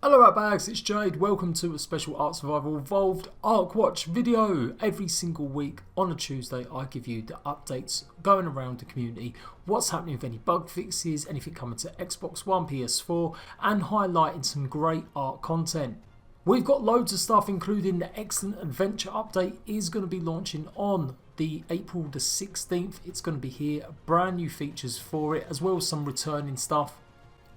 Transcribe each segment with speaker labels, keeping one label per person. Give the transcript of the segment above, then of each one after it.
Speaker 1: Hello Ratbags, it's Jade. Welcome to a special Ark Survival Evolved Ark Watch video. Every single week on a Tuesday I give you the updates going around the community, what's happening with any bug fixes, anything coming to Xbox One, PS4 and highlighting some great Ark content. We've got loads of stuff including the Eggcellent Adventure update is going to be launching on the April the 16th. It's going to be here, brand new features for it as well as some returning stuff.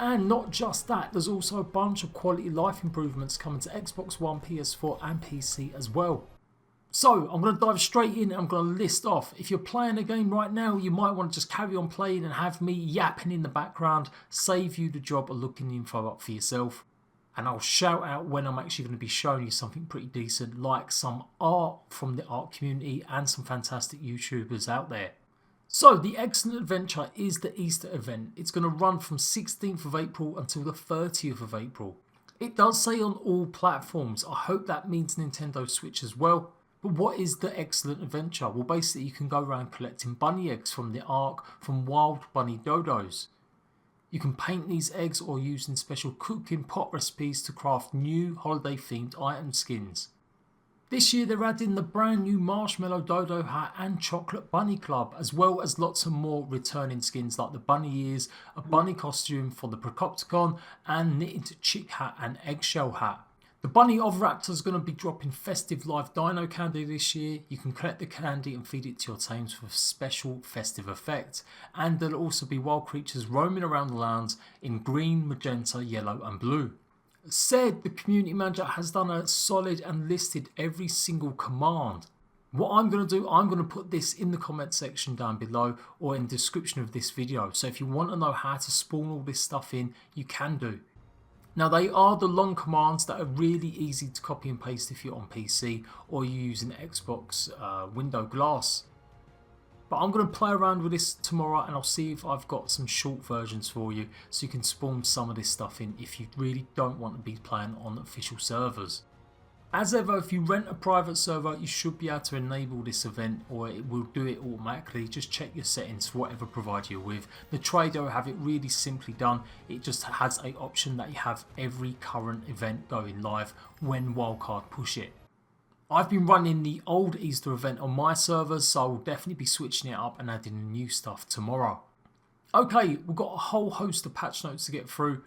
Speaker 1: And not just that, there's also a bunch of quality life improvements coming to Xbox One, PS4 and PC as well. So I'm going to dive straight in and I'm going to list off. If you're playing a game right now, you might want to just carry on playing and have me yapping in the background, save you the job of looking the info up for yourself. And I'll shout out when I'm actually going to be showing you something pretty decent, like some art from the Ark community and some fantastic YouTubers out there. So the Eggcellent Adventure is the Easter event. It's going to run from 16th of April until the 30th of April. It does say on all platforms. I hope that means Nintendo Switch as well. But what is the Eggcellent Adventure? Well, basically you can go around collecting bunny eggs from the Ark from wild bunny dodos. You can paint these eggs or using special cooking pot recipes to craft new holiday themed item skins. This year they're adding the brand new Marshmallow Dodo hat and Chocolate Bunny Club, as well as lots of more returning skins like the bunny ears, a bunny costume for the Procopticon and knitted chick hat and eggshell hat. The bunny OVERCLOCKERS is going to be dropping festive live dino candy this year. You can collect the candy and feed it to your tames for special festive effect. And there'll also be wild creatures roaming around the lands in green, magenta, yellow and blue. Said the community manager has done a solid and listed every single command. What I'm going to do, I'm going to put this in the comment section down below or in the description of this video. So if you want to know how to spawn all this stuff in, you can do. Now they are the long commands that are really easy to copy and paste if you're on PC or you're using Xbox window glass. But I'm going to play around with this tomorrow and I'll see if I've got some short versions for you so you can spawn some of this stuff in if you really don't want to be playing on official servers. As ever, if you rent a private server you should be able to enable this event or it will do it automatically. Just check your settings for whatever provider you're with. The Trader have it really simply done. It just has an option that you have every current event going live when Wildcard push it. I've been running the old Easter event on my servers, so I will definitely be switching it up and adding new stuff tomorrow. Okay, we've got a whole host of patch notes to get through.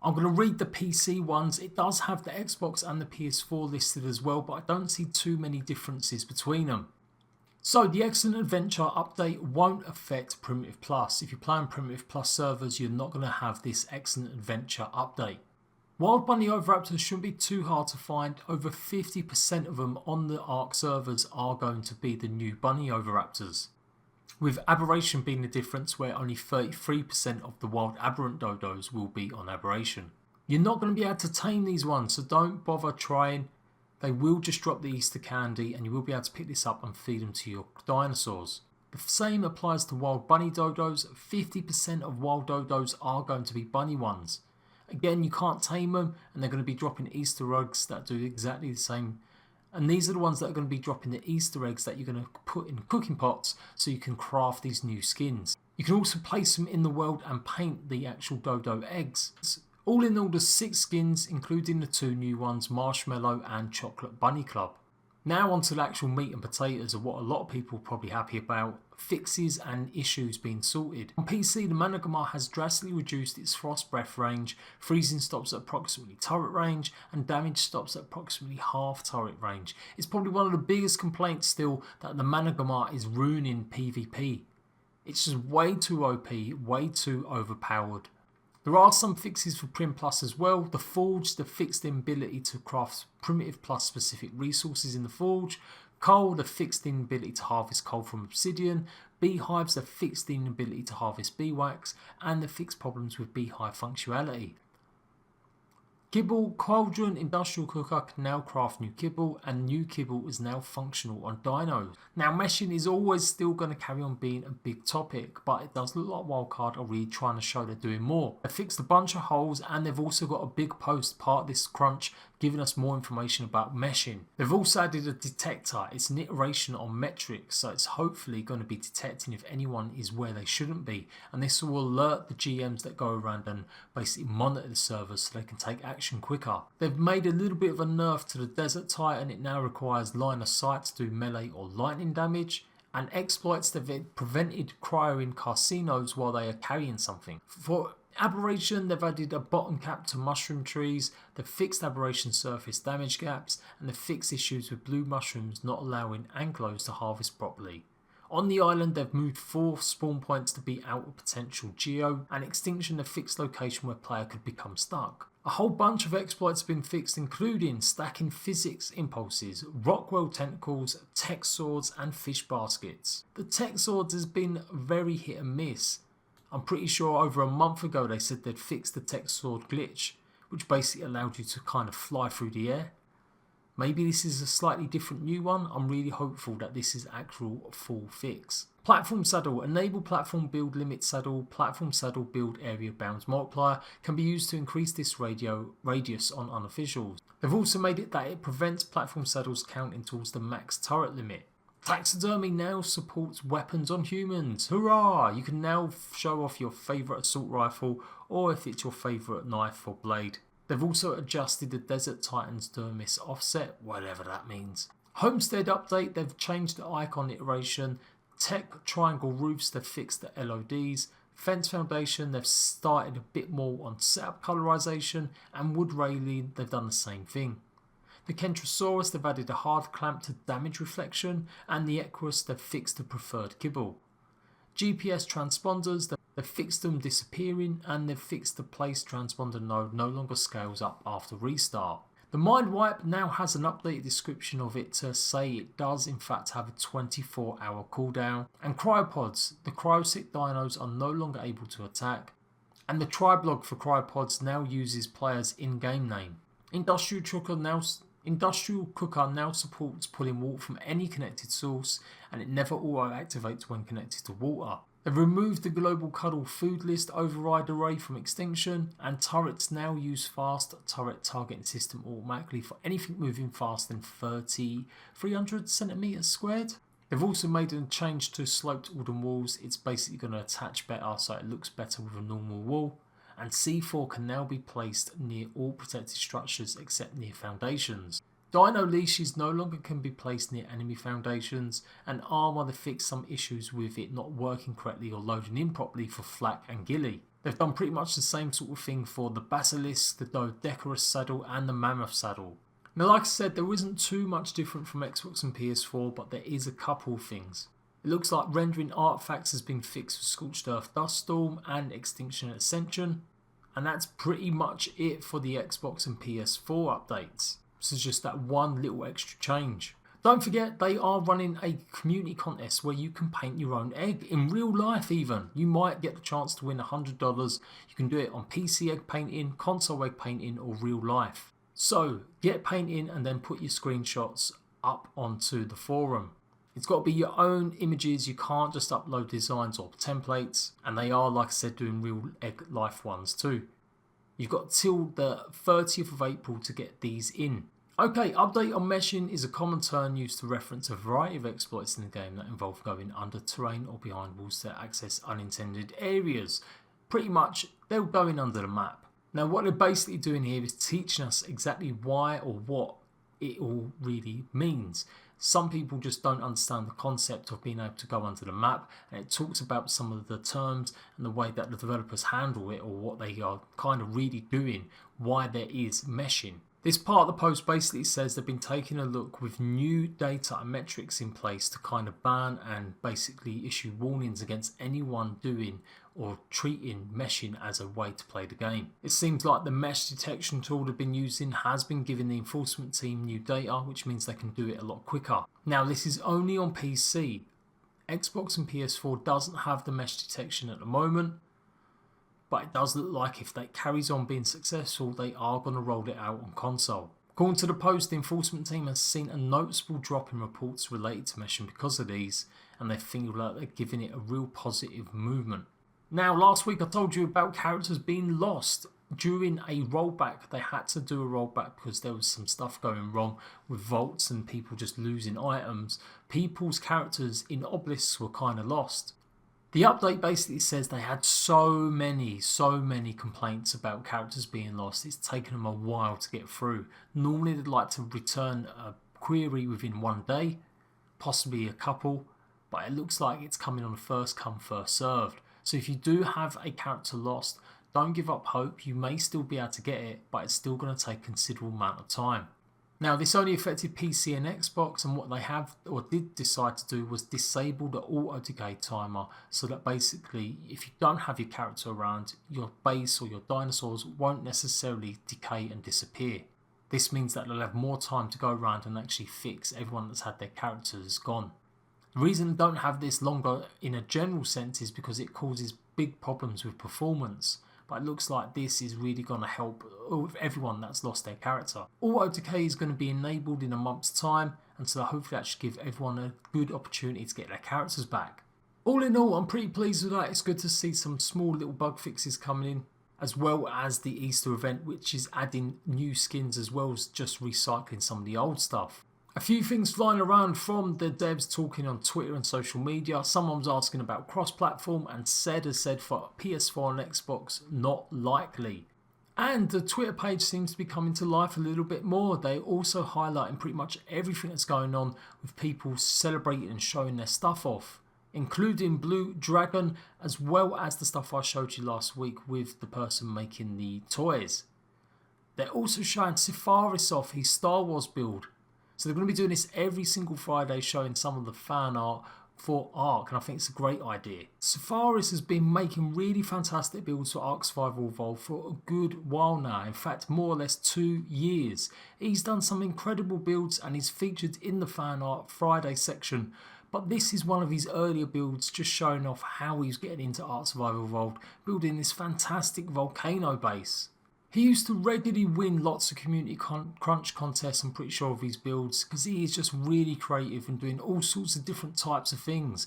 Speaker 1: I'm going to read the PC ones. It does have the Xbox and the PS4 listed as well, but I don't see too many differences between them. So the Eggcellent Adventure update won't affect Primitive Plus. If you're playing Primitive Plus servers, you're not going to have this Eggcellent Adventure update. Wild bunny overraptors shouldn't be too hard to find. Over 50% of them on the Ark servers are going to be the new bunny overraptors, with aberration being the difference where only 33% of the wild aberrant dodos will be on aberration. You're not going to be able to tame these ones, so don't bother trying. They will just drop the Easter candy and you will be able to pick this up and feed them to your dinosaurs. The same applies to wild bunny dodos. 50% of wild dodos are going to be bunny ones. Again, you can't tame them and they're going to be dropping Easter eggs that do exactly the same. And these are the ones that are going to be dropping the Easter eggs that you're going to put in cooking pots so you can craft these new skins. You can also place them in the world and paint the actual dodo eggs. All in all, there's 6 skins including the 2 new ones, Marshmallow and Chocolate Bunny Club. Now onto the actual meat and potatoes of what a lot of people are probably happy about, fixes and issues being sorted. On PC, the Managama has drastically reduced its frost breath range, freezing stops at approximately turret range and damage stops at approximately half turret range. It's probably one of the biggest complaints still that the Managama is ruining PvP. It's just way too OP, way too overpowered. There are some fixes for Prim Plus as well. The Forge, the fixed the ability to craft Primitive Plus specific resources in the Forge. Coal, the fixed in ability to harvest coal from obsidian. Beehives, the fixed in ability to harvest beeswax. And the fixed problems with beehive functionality. Kibble, Cauldron Industrial Cooker can now craft new kibble and new kibble is now functional on dinos. Now meshing is always still going to carry on being a big topic, but it does look like Wildcard are really trying to show they're doing more. They fixed a bunch of holes and they've also got a big post part of this crunch giving us more information about meshing. They've also added a detector. It's an iteration on metrics, so it's hopefully going to be detecting if anyone is where they shouldn't be, and this will alert the GMs that go around and basically monitor the servers so they can take action action quicker. They've made a little bit of a nerf to the Desert Titan. It now requires line of sight to do melee or lightning damage, and exploits that have prevented cryo in casinos while they are carrying something. For aberration, they've added a bottom cap to mushroom trees, they've fixed aberration surface damage gaps, and they've fixed issues with blue mushrooms not allowing anglos to harvest properly. On the island, they've moved 4 spawn points to be out of potential geo, and extinction a fixed location where player could become stuck. A whole bunch of exploits have been fixed, including stacking physics impulses, Rockwell tentacles, tech swords, and fish baskets. The tech swords has been very hit and miss. I'm pretty sure over a month ago they said they'd fixed the tech sword glitch, which basically allowed you to kind of fly through the air. Maybe this is a slightly different new one. I'm really hopeful that this is actual full fix. Platform saddle. Enable platform build limit saddle. Platform saddle build area bounds multiplier can be used to increase this radius on unofficials. They've also made it that it prevents platform saddles counting towards the max turret limit. Taxidermy now supports weapons on humans. Hurrah! You can now show off your favourite assault rifle, or if it's your favourite knife or blade. They've also adjusted the Desert Titan's dermis offset, whatever that means. Homestead update, they've changed the icon iteration. Tech triangle roofs, they've fixed the LODs. Fence foundation, they've started a bit more on setup colorization, and wood railing, they've done the same thing. The Kentrosaurus, they've added a hard clamp to damage reflection, and the Equus, they've fixed the preferred kibble. GPS transponders, they've fixed them disappearing, and they've fixed the place transponder node no longer scales up after restart. The Mind Wipe now has an updated description of it to say it does in fact have a 24-hour cooldown. And Cryopods, the Cryosic dinos are no longer able to attack. And the Triblog for Cryopods now uses players' in-game name. Industrial Cooker now supports pulling water from any connected source, and it never auto-activates when connected to water. They've removed the global cuddle food list override array from extinction, and turrets now use fast turret targeting system automatically for anything moving faster than 300 centimeters squared. They've also made a change to sloped wooden walls. It's basically going to attach better so it looks better with a normal wall. And C4 can now be placed near all protected structures except near foundations. Dino leashes no longer can be placed near enemy foundations, and Armour they fixed some issues with it not working correctly or loading in properly for Flak and Gilly. They've done pretty much the same sort of thing for the Basilisk, the Dodecarus saddle and the Mammoth saddle. Now like I said, there isn't too much different from Xbox and PS4, but there is a couple of things. It looks like rendering artifacts has been fixed for Scorched Earth Dust Storm and Extinction Ascension, and that's pretty much it for the Xbox and PS4 updates. This is just that one little extra change. Don't forget, they are running a community contest where you can paint your own egg in real life even. You might get the chance to win $100. You can do it on PC egg painting, console egg painting or real life. So get painting and then put your screenshots up onto the forum. It's got to be your own images, you can't just upload designs or templates, and they are, like I said, doing real egg life ones too. You've got till the 30th of April to get these in. Okay, update on meshing is a common term used to reference a variety of exploits in the game that involve going under terrain or behind walls to access unintended areas. Pretty much, they're going under the map. Now what they're basically doing here is teaching us exactly why or what it all really means. Some people just don't understand the concept of being able to go under the map, and it talks about some of the terms and the way that the developers handle it, or what they are kind of really doing, why there is meshing. This part of the post basically says they've been taking a look with new data and metrics in place to kind of ban and basically issue warnings against anyone doing or treating meshing as a way to play the game. It seems like the mesh detection tool they've been using has been giving the enforcement team new data, which means they can do it a lot quicker. Now this is only on PC. Xbox and PS4 doesn't have the mesh detection at the moment, but it does look like if that carries on being successful, they are going to roll it out on console. According to the post, the enforcement team has seen a noticeable drop in reports related to meshing because of these, and they feel like they're giving it a real positive movement. Now, last week I told you about characters being lost. During a rollback, they had to do a rollback because there was some stuff going wrong with vaults and people just losing items. People's characters in obelisks were kind of lost. The update basically says they had so many complaints about characters being lost. It's taken them a while to get through. Normally they'd like to return a query within 1 day, possibly a couple, but it looks like it's coming on a first come first served. So if you do have a character lost, don't give up hope. You may still be able to get it, but it's still going to take a considerable amount of time. Now this only affected PC and Xbox, and what they have or did decide to do was disable the auto decay timer, so that basically if you don't have your character around, your base or your dinosaurs won't necessarily decay and disappear. This means that they'll have more time to go around and actually fix everyone that's had their characters gone. The reason they don't have this longer in a general sense is because it causes big problems with performance. But it looks like this is really going to help everyone that's lost their character. Auto decay is going to be enabled in a month's time, and so hopefully that should give everyone a good opportunity to get their characters back. All in all, I'm pretty pleased with that. It's good to see some small little bug fixes coming in, as well as the Easter event, which is adding new skins as well as just recycling some of the old stuff. A few things flying around from the devs talking on Twitter and social media. Someone was asking about cross-platform, and has said for PS4 and Xbox, not likely. And the Twitter page seems to be coming to life a little bit more. They're also highlighting pretty much everything that's going on with people celebrating and showing their stuff off, including Blue Dragon, as well as the stuff I showed you last week with the person making the toys. They're also showing Sephiroth off his Star Wars build. So they're going to be doing this every single Friday, showing some of the fan art for ARK, and I think it's a great idea. Sephiroth has been making really fantastic builds for ARK Survival Evolved for a good while now, in fact more or less 2 years. He's done some incredible builds and he's featured in the fan art Friday section, but this is one of his earlier builds, just showing off how he's getting into ARK Survival Evolved, building this fantastic volcano base. He used to regularly win lots of community crunch contests, I'm pretty sure, of his builds, because he is just really creative and doing all sorts of different types of things.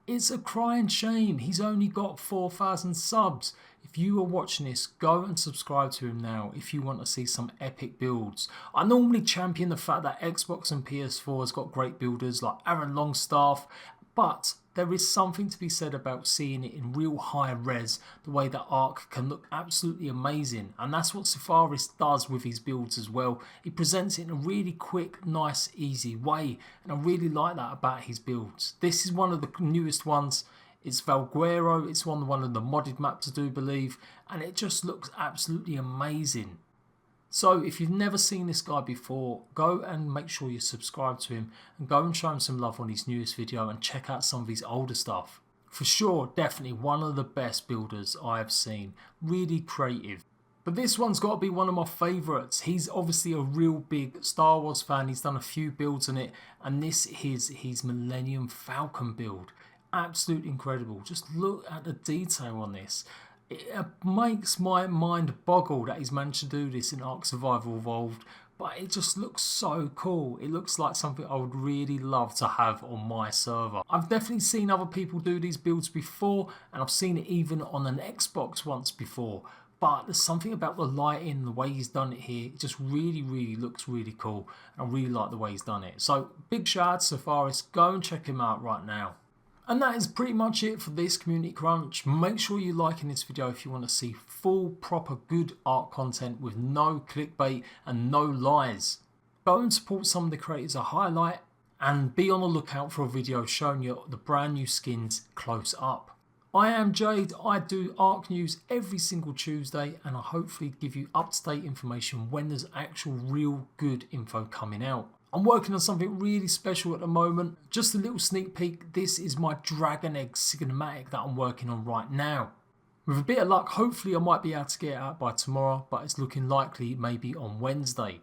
Speaker 1: It's a crying shame he's only got 4,000 subs. If you are watching this, go and subscribe to him now if you want to see some epic builds. I normally champion the fact that Xbox and PS4 has got great builders like Aaron Longstaff, but there is something to be said about seeing it in real high res, the way that ARK can look absolutely amazing, and that's what Sephiroth does with his builds as well. He presents it in a really quick, nice, easy way, and I really like that about his builds. This is one of the newest ones. It's VALGUERO, it's one of the modded maps I do believe, and it just looks absolutely amazing. So if you've never seen this guy before, go and make sure you subscribe to him and go and show him some love on his newest video and check out some of his older stuff. For sure, definitely one of the best builders I have seen. Really creative. But this one's got to be one of my favourites. He's obviously a real big Star Wars fan. He's done a few builds on it, and this is his Millennium Falcon build. Absolutely incredible. Just look at the detail on this. It makes my mind boggle that he's managed to do this in ARK Survival Evolved, but it just looks so cool. It looks like something I would really love to have on my server. I've definitely seen other people do these builds before, and I've seen it even on an Xbox once before, but there's something about the lighting, the way he's done it here, it just really looks really cool, and I really like the way he's done it. So big shout out to Sephiroth, go and check him out right now. And that is pretty much it for this community crunch. Make sure you like in this video if you want to see full, proper, good ARK content with no clickbait and no lies. Go and support some of the creators I highlight, and be on the lookout for a video showing you the brand new skins close up. I am Jade, I do ARK news every single Tuesday, and I hopefully give you up-to-date information when there's actual real good info coming out. I'm working on something really special at the moment. Just a little sneak peek, this is my Dragon Egg cinematic that I'm working on right now. With a bit of luck, hopefully I might be able to get it out by tomorrow, but it's looking likely maybe on Wednesday.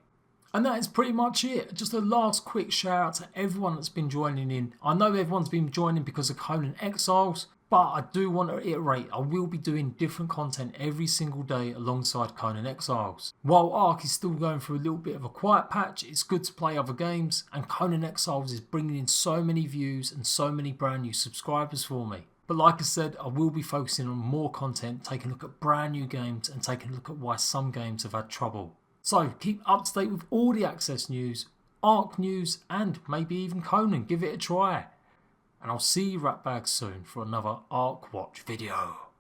Speaker 1: And that is pretty much it. Just a last quick shout out to everyone that's been joining in. I know everyone's been joining because of Conan Exiles, but I do want to reiterate, I will be doing different content every single day alongside Conan Exiles. While ARK is still going through a little bit of a quiet patch, it's good to play other games, and Conan Exiles is bringing in so many views and so many brand new subscribers for me. But like I said, I will be focusing on more content, taking a look at brand new games and taking a look at why some games have had trouble. So keep up to date with all the Access news, ARK news, and maybe even Conan, give it a try. and I'll see you right back soon for another ARK Watch video.